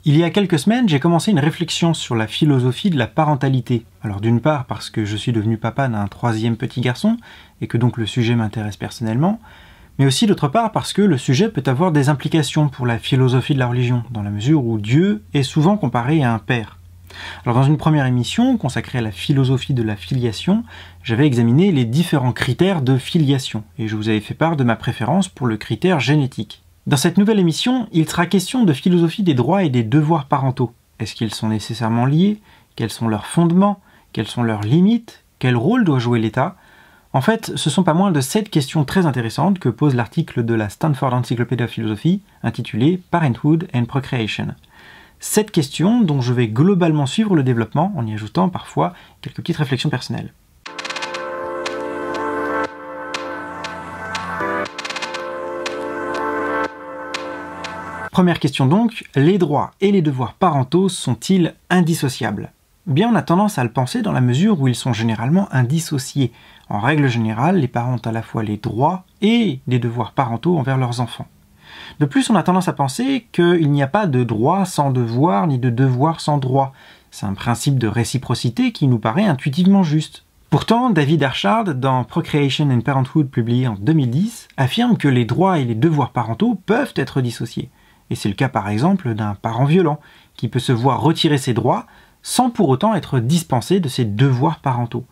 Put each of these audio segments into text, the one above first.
Il y a quelques semaines, j'ai commencé une réflexion sur la philosophie de la parentalité. Alors d'une part parce que je suis devenu papa d'un 3e petit garçon, et que donc le sujet m'intéresse personnellement, mais aussi d'autre part parce que le sujet peut avoir des implications pour la philosophie de la religion, dans la mesure où Dieu est souvent comparé à un père. Alors dans une première émission, consacrée à la philosophie de la filiation, j'avais examiné les différents critères de filiation, et je vous avais fait part de ma préférence pour le critère génétique. Dans cette nouvelle émission, il sera question de philosophie des droits et des devoirs parentaux. Est-ce qu'ils sont nécessairement liés? Quels sont leurs fondements? Quelles sont leurs limites? Quel rôle doit jouer l'État? En fait, ce sont pas moins de 7 questions très intéressantes que pose l'article de la Stanford Encyclopedia of Philosophy intitulé Parenthood and Procreation. 7 questions dont je vais globalement suivre le développement en y ajoutant parfois quelques petites réflexions personnelles. Première question donc, les droits et les devoirs parentaux sont-ils indissociables? Bien, on a tendance à le penser dans la mesure où ils sont généralement indissociés. En règle générale, les parents ont à la fois les droits et les devoirs parentaux envers leurs enfants. De plus, on a tendance à penser qu'il n'y a pas de droit sans devoir, ni de devoir sans droit. C'est un principe de réciprocité qui nous paraît intuitivement juste. Pourtant, David Archard, dans Procreation and Parenthood, publié en 2010, affirme que les droits et les devoirs parentaux peuvent être dissociés. Et c'est le cas par exemple d'un parent violent, qui peut se voir retirer ses droits sans pour autant être dispensé de ses devoirs parentaux.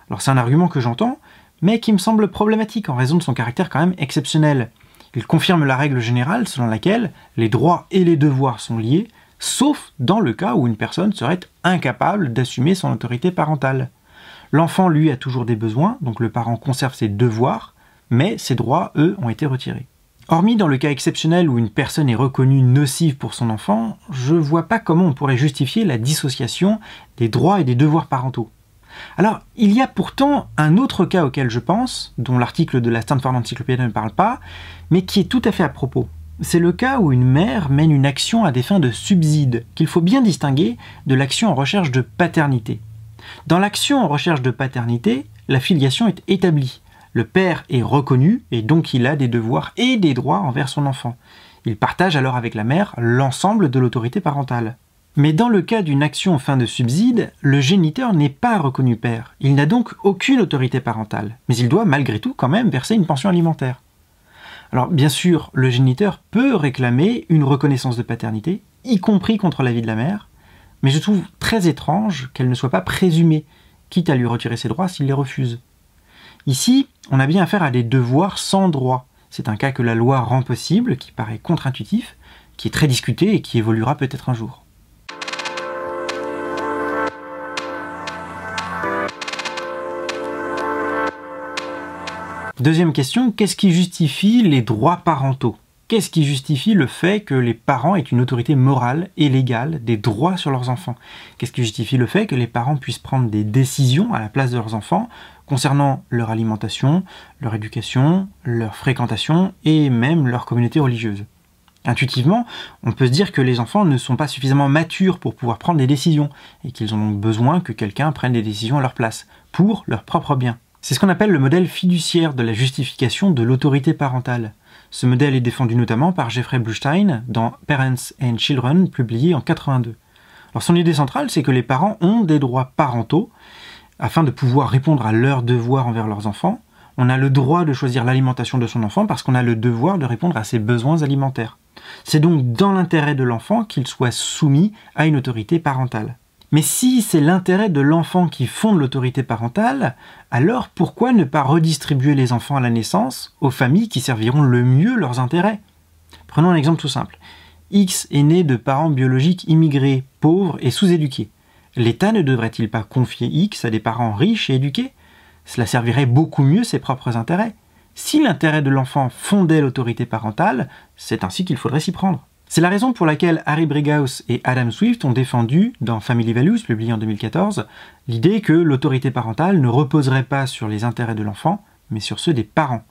Alors c'est un argument que j'entends, mais qui me semble problématique en raison de son caractère quand même exceptionnel. Il confirme la règle générale selon laquelle les droits et les devoirs sont liés, sauf dans le cas où une personne serait incapable d'assumer son autorité parentale. L'enfant, lui, a toujours des besoins, donc le parent conserve ses devoirs, mais ses droits, eux, ont été retirés. Hormis dans le cas exceptionnel où une personne est reconnue nocive pour son enfant, je vois pas comment on pourrait justifier la dissociation des droits et des devoirs parentaux. Alors, il y a pourtant un autre cas auquel je pense, dont l'article de la Stanford Encyclopedia ne parle pas, mais qui est tout à fait à propos. C'est le cas où une mère mène une action à des fins de subside, qu'il faut bien distinguer de l'action en recherche de paternité. Dans l'action en recherche de paternité, la filiation est établie. Le père est reconnu et donc il a des devoirs et des droits envers son enfant. Il partage alors avec la mère l'ensemble de l'autorité parentale. Mais dans le cas d'une action en fin de subside, le géniteur n'est pas reconnu père. Il n'a donc aucune autorité parentale, mais il doit malgré tout quand même verser une pension alimentaire. Alors bien sûr, le géniteur peut réclamer une reconnaissance de paternité, y compris contre l'avis de la mère, mais je trouve très étrange qu'elle ne soit pas présumée, quitte à lui retirer ses droits s'il les refuse. Ici, on a bien affaire à des devoirs sans droit. C'est un cas que la loi rend possible, qui paraît contre-intuitif, qui est très discuté et qui évoluera peut-être un jour. Deuxième question, qu'est-ce qui justifie les droits parentaux? Qu'est-ce qui justifie le fait que les parents aient une autorité morale et légale des droits sur leurs enfants? Qu'est-ce qui justifie le fait que les parents puissent prendre des décisions à la place de leurs enfants concernant leur alimentation, leur éducation, leur fréquentation et même leur communauté religieuse? Intuitivement, on peut se dire que les enfants ne sont pas suffisamment matures pour pouvoir prendre des décisions et qu'ils ont donc besoin que quelqu'un prenne des décisions à leur place, pour leur propre bien. C'est ce qu'on appelle le modèle fiduciaire de la justification de l'autorité parentale. Ce modèle est défendu notamment par Jeffrey Bluestein dans Parents and Children, publié en 1982. Alors son idée centrale, c'est que les parents ont des droits parentaux afin de pouvoir répondre à leurs devoirs envers leurs enfants. On a le droit de choisir l'alimentation de son enfant parce qu'on a le devoir de répondre à ses besoins alimentaires. C'est donc dans l'intérêt de l'enfant qu'il soit soumis à une autorité parentale. Mais si c'est l'intérêt de l'enfant qui fonde l'autorité parentale, alors pourquoi ne pas redistribuer les enfants à la naissance aux familles qui serviront le mieux leurs intérêts? Prenons un exemple tout simple. X est né de parents biologiques immigrés, pauvres et sous-éduqués. L'État ne devrait-il pas confier X à des parents riches et éduqués? Cela servirait beaucoup mieux ses propres intérêts. Si l'intérêt de l'enfant fondait l'autorité parentale, c'est ainsi qu'il faudrait s'y prendre. C'est la raison pour laquelle Harry Brighouse et Adam Swift ont défendu, dans Family Values, publié en 2014, l'idée que l'autorité parentale ne reposerait pas sur les intérêts de l'enfant, mais sur ceux des parents.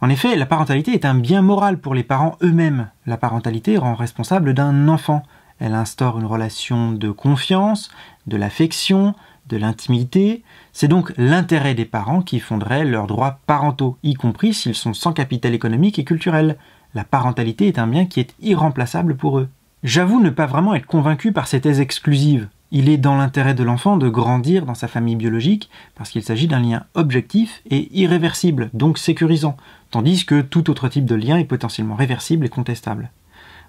En effet, la parentalité est un bien moral pour les parents eux-mêmes. La parentalité rend responsable d'un enfant. Elle instaure une relation de confiance, de l'affection, de l'intimité. C'est donc l'intérêt des parents qui fonderait leurs droits parentaux, y compris s'ils sont sans capital économique et culturel. La parentalité est un bien qui est irremplaçable pour eux. J'avoue ne pas vraiment être convaincu par ces thèses exclusives. Il est dans l'intérêt de l'enfant de grandir dans sa famille biologique parce qu'il s'agit d'un lien objectif et irréversible, donc sécurisant, tandis que tout autre type de lien est potentiellement réversible et contestable.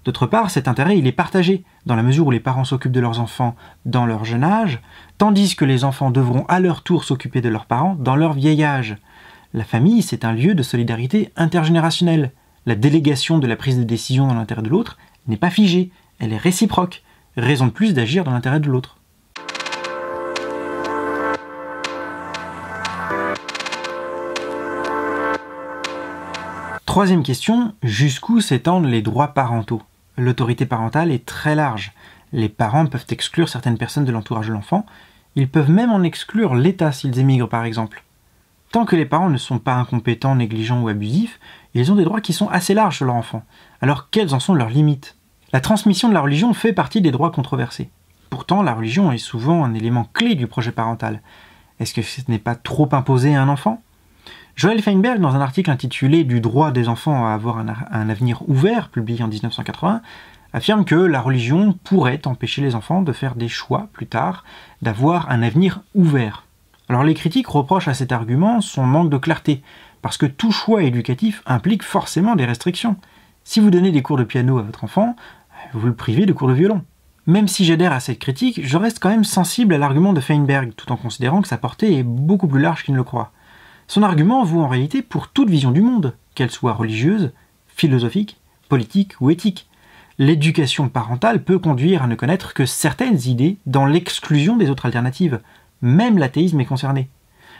D'autre part, cet intérêt il est partagé, dans la mesure où les parents s'occupent de leurs enfants dans leur jeune âge, tandis que les enfants devront à leur tour s'occuper de leurs parents dans leur vieil âge. La famille, c'est un lieu de solidarité intergénérationnelle. La délégation de la prise de décision dans l'intérêt de l'autre n'est pas figée, elle est réciproque. Raison de plus d'agir dans l'intérêt de l'autre. Troisième question, jusqu'où s'étendent les droits parentaux? L'autorité parentale est très large. Les parents peuvent exclure certaines personnes de l'entourage de l'enfant, ils peuvent même en exclure l'État s'ils émigrent par exemple. Tant que les parents ne sont pas incompétents, négligents ou abusifs, ils ont des droits qui sont assez larges sur leur enfant. Alors quelles en sont leurs limites? La transmission de la religion fait partie des droits controversés. Pourtant, la religion est souvent un élément clé du projet parental. Est-ce que ce n'est pas trop imposé à un enfant? Joël Feinberg, dans un article intitulé « Du droit des enfants à avoir un avenir ouvert », publié en 1980, affirme que la religion pourrait empêcher les enfants de faire des choix plus tard, d'avoir un avenir ouvert. Alors les critiques reprochent à cet argument son manque de clarté, parce que tout choix éducatif implique forcément des restrictions. Si vous donnez des cours de piano à votre enfant, vous le privez de cours de violon. Même si j'adhère à cette critique, je reste quand même sensible à l'argument de Feinberg, tout en considérant que sa portée est beaucoup plus large qu'il ne le croit. Son argument vaut en réalité pour toute vision du monde, qu'elle soit religieuse, philosophique, politique ou éthique. L'éducation parentale peut conduire à ne connaître que certaines idées dans l'exclusion des autres alternatives. Même l'athéisme est concerné.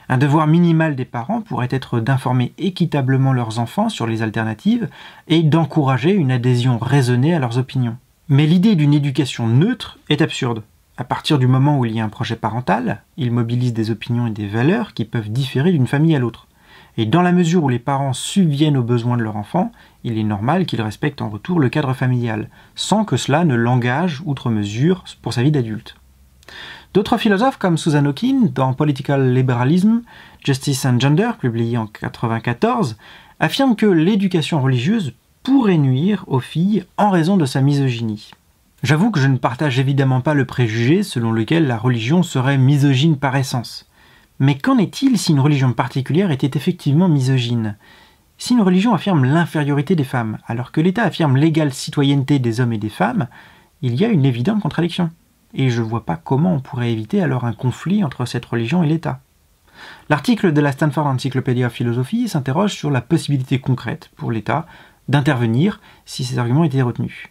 Un devoir minimal des parents pourrait être d'informer équitablement leurs enfants sur les alternatives et d'encourager une adhésion raisonnée à leurs opinions. Mais l'idée d'une éducation neutre est absurde. À partir du moment où il y a un projet parental, il mobilise des opinions et des valeurs qui peuvent différer d'une famille à l'autre. Et dans la mesure où les parents subviennent aux besoins de leur enfant, il est normal qu'ils respectent en retour le cadre familial, sans que cela ne l'engage outre mesure pour sa vie d'adulte. D'autres philosophes comme Susan Hawkins, dans Political Liberalism, Justice and Gender, publié en 1994, affirment que l'éducation religieuse pourrait nuire aux filles en raison de sa misogynie. J'avoue que je ne partage évidemment pas le préjugé selon lequel la religion serait misogyne par essence. Mais qu'en est-il si une religion particulière était effectivement misogyne? Si une religion affirme l'infériorité des femmes, alors que l'État affirme l'égale citoyenneté des hommes et des femmes, il y a une évidente contradiction. Et je ne vois pas comment on pourrait éviter alors un conflit entre cette religion et l'État. L'article de la Stanford Encyclopedia of Philosophy s'interroge sur la possibilité concrète pour l'État d'intervenir si ces arguments étaient retenus.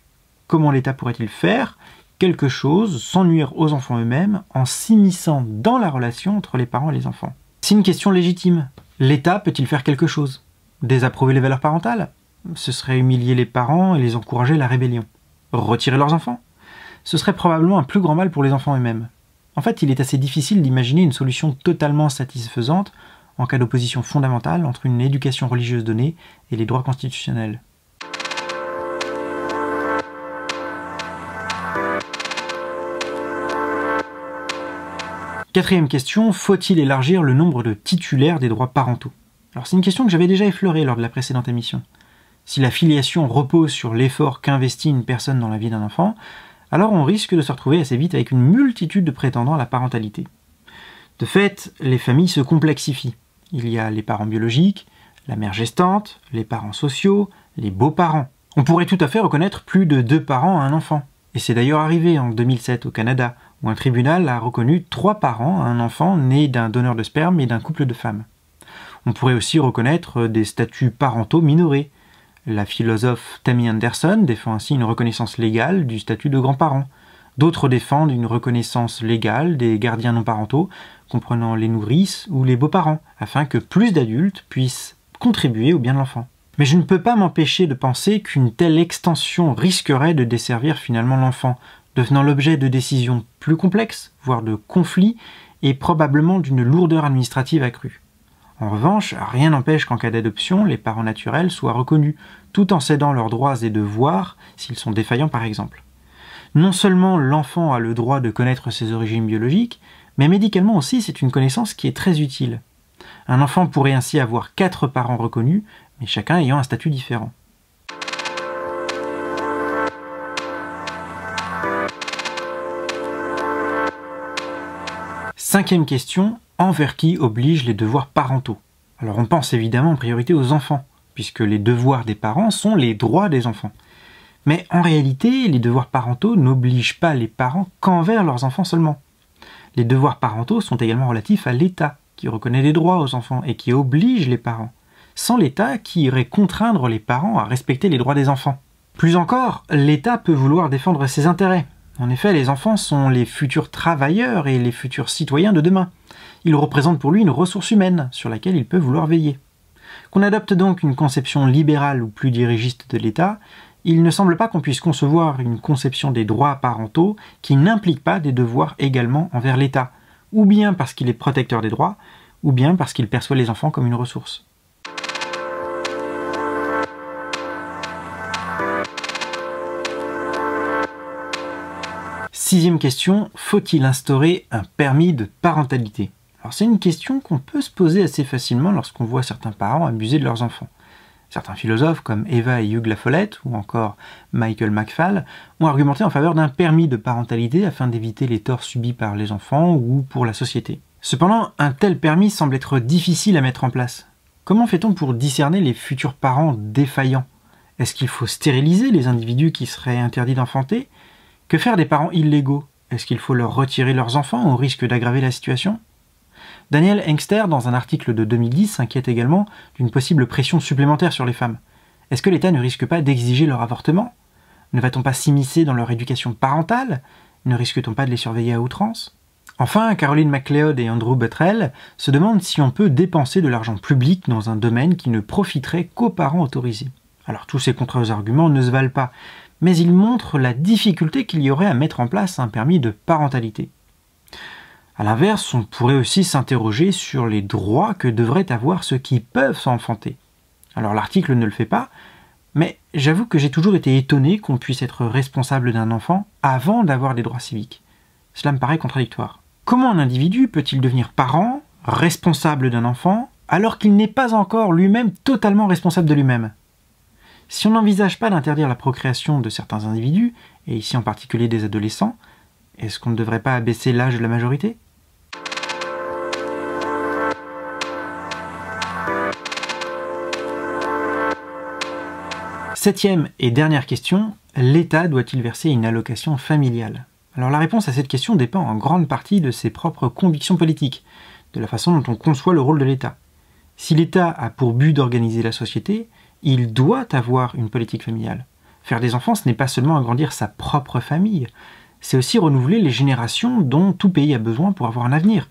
Comment l'État pourrait-il faire quelque chose sans nuire aux enfants eux-mêmes en s'immisçant dans la relation entre les parents et les enfants? C'est une question légitime. L'État peut-il faire quelque chose? Désapprouver les valeurs parentales? Ce serait humilier les parents et les encourager à la rébellion. Retirer leurs enfants? Ce serait probablement un plus grand mal pour les enfants eux-mêmes. En fait, il est assez difficile d'imaginer une solution totalement satisfaisante en cas d'opposition fondamentale entre une éducation religieuse donnée et les droits constitutionnels. Quatrième question, faut-il élargir le nombre de titulaires des droits parentaux? Alors c'est une question que j'avais déjà effleurée lors de la précédente émission. Si la filiation repose sur l'effort qu'investit une personne dans la vie d'un enfant, alors on risque de se retrouver assez vite avec une multitude de prétendants à la parentalité. De fait, les familles se complexifient. Il y a les parents biologiques, la mère gestante, les parents sociaux, les beaux-parents. On pourrait tout à fait reconnaître plus de 2 parents à un enfant. Et c'est d'ailleurs arrivé en 2007 au Canada, où un tribunal a reconnu 3 parents à un enfant né d'un donneur de sperme et d'un couple de femmes. On pourrait aussi reconnaître des statuts parentaux minorés. La philosophe Tammy Anderson défend ainsi une reconnaissance légale du statut de grands-parents. D'autres défendent une reconnaissance légale des gardiens non parentaux, comprenant les nourrices ou les beaux-parents, afin que plus d'adultes puissent contribuer au bien de l'enfant. Mais je ne peux pas m'empêcher de penser qu'une telle extension risquerait de desservir finalement l'enfant, devenant l'objet de décisions plus complexes, voire de conflits, et probablement d'une lourdeur administrative accrue. En revanche, rien n'empêche qu'en cas d'adoption, les parents naturels soient reconnus, tout en cédant leurs droits et devoirs, s'ils sont défaillants par exemple. Non seulement l'enfant a le droit de connaître ses origines biologiques, mais médicalement aussi c'est une connaissance qui est très utile. Un enfant pourrait ainsi avoir 4 parents reconnus, mais chacun ayant un statut différent. 5e question, envers qui obligent les devoirs parentaux? Alors on pense évidemment en priorité aux enfants, puisque les devoirs des parents sont les droits des enfants. Mais en réalité, les devoirs parentaux n'obligent pas les parents qu'envers leurs enfants seulement. Les devoirs parentaux sont également relatifs à l'État, qui reconnaît des droits aux enfants et qui oblige les parents, sans l'État qui irait contraindre les parents à respecter les droits des enfants. Plus encore, l'État peut vouloir défendre ses intérêts. En effet, les enfants sont les futurs travailleurs et les futurs citoyens de demain. Ils représentent pour lui une ressource humaine sur laquelle il peut vouloir veiller. Qu'on adopte donc une conception libérale ou plus dirigiste de l'État, il ne semble pas qu'on puisse concevoir une conception des droits parentaux qui n'implique pas des devoirs également envers l'État, ou bien parce qu'il est protecteur des droits, ou bien parce qu'il perçoit les enfants comme une ressource. Sixième question, faut-il instaurer un permis de parentalité? Alors c'est une question qu'on peut se poser assez facilement lorsqu'on voit certains parents abuser de leurs enfants. Certains philosophes comme Eva et Hugh La Follette, ou encore Michael McFall, ont argumenté en faveur d'un permis de parentalité afin d'éviter les torts subis par les enfants ou pour la société. Cependant, un tel permis semble être difficile à mettre en place. Comment fait-on pour discerner les futurs parents défaillants? Est-ce qu'il faut stériliser les individus qui seraient interdits d'enfanter? Que faire des parents illégaux? Est-ce qu'il faut leur retirer leurs enfants au risque d'aggraver la situation? Daniel Engster, dans un article de 2010, s'inquiète également d'une possible pression supplémentaire sur les femmes. Est-ce que l'État ne risque pas d'exiger leur avortement? Ne va-t-on pas s'immiscer dans leur éducation parentale? Ne risque-t-on pas de les surveiller à outrance? Enfin, Caroline McLeod et Andrew Buttrell se demandent si on peut dépenser de l'argent public dans un domaine qui ne profiterait qu'aux parents autorisés. Alors tous ces contre-arguments ne se valent pas, mais ils montrent la difficulté qu'il y aurait à mettre en place un permis de parentalité. A l'inverse, on pourrait aussi s'interroger sur les droits que devraient avoir ceux qui peuvent s'enfanter. Alors l'article ne le fait pas, mais j'avoue que j'ai toujours été étonné qu'on puisse être responsable d'un enfant avant d'avoir des droits civiques. Cela me paraît contradictoire. Comment un individu peut-il devenir parent, responsable d'un enfant, alors qu'il n'est pas encore lui-même totalement responsable de lui-même? Si on n'envisage pas d'interdire la procréation de certains individus, et ici en particulier des adolescents, est-ce qu'on ne devrait pas abaisser l'âge de la majorité? Septième et dernière question, l'État doit-il verser une allocation familiale? Alors la réponse à cette question dépend en grande partie de ses propres convictions politiques, de la façon dont on conçoit le rôle de l'État. Si l'État a pour but d'organiser la société, il doit avoir une politique familiale. Faire des enfants, ce n'est pas seulement agrandir sa propre famille, c'est aussi renouveler les générations dont tout pays a besoin pour avoir un avenir.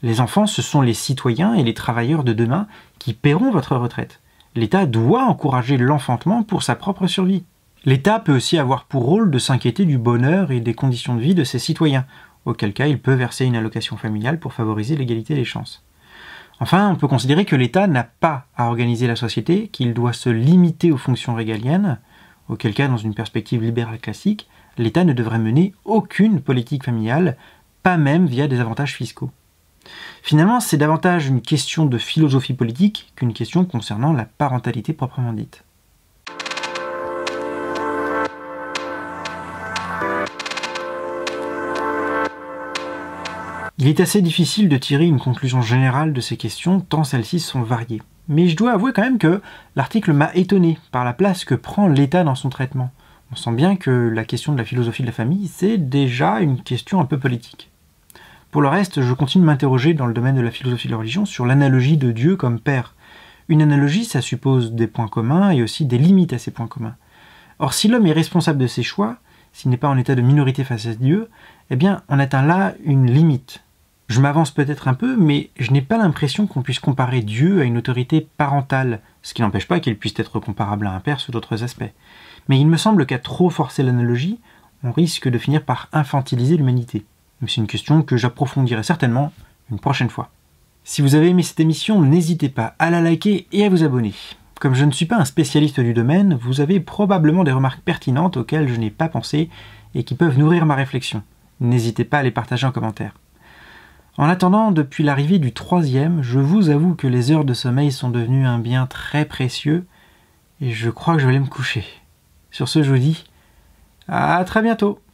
Les enfants, ce sont les citoyens et les travailleurs de demain qui paieront votre retraite. L'État doit encourager l'enfantement pour sa propre survie. L'État peut aussi avoir pour rôle de s'inquiéter du bonheur et des conditions de vie de ses citoyens, auquel cas il peut verser une allocation familiale pour favoriser l'égalité des chances. Enfin, on peut considérer que l'État n'a pas à organiser la société, qu'il doit se limiter aux fonctions régaliennes, auquel cas, dans une perspective libérale classique, l'État ne devrait mener aucune politique familiale, pas même via des avantages fiscaux. Finalement, c'est davantage une question de philosophie politique qu'une question concernant la parentalité proprement dite. Il est assez difficile de tirer une conclusion générale de ces questions, tant celles-ci sont variées. Mais je dois avouer quand même que l'article m'a étonné par la place que prend l'État dans son traitement. On sent bien que la question de la philosophie de la famille, c'est déjà une question un peu politique. Pour le reste, je continue de m'interroger dans le domaine de la philosophie de la religion sur l'analogie de Dieu comme père. Une analogie, ça suppose des points communs et aussi des limites à ces points communs. Or, si l'homme est responsable de ses choix, s'il n'est pas en état de minorité face à Dieu, eh bien, on atteint là une limite. Je m'avance peut-être un peu, mais je n'ai pas l'impression qu'on puisse comparer Dieu à une autorité parentale, ce qui n'empêche pas qu'il puisse être comparable à un père sous d'autres aspects. Mais il me semble qu'à trop forcer l'analogie, on risque de finir par infantiliser l'humanité. Mais c'est une question que j'approfondirai certainement une prochaine fois. Si vous avez aimé cette émission, n'hésitez pas à la liker et à vous abonner. Comme je ne suis pas un spécialiste du domaine, vous avez probablement des remarques pertinentes auxquelles je n'ai pas pensé et qui peuvent nourrir ma réflexion. N'hésitez pas à les partager en commentaire. En attendant, depuis l'arrivée du 3e, je vous avoue que les heures de sommeil sont devenues un bien très précieux et je crois que je vais aller me coucher. Sur ce, je vous dis à très bientôt.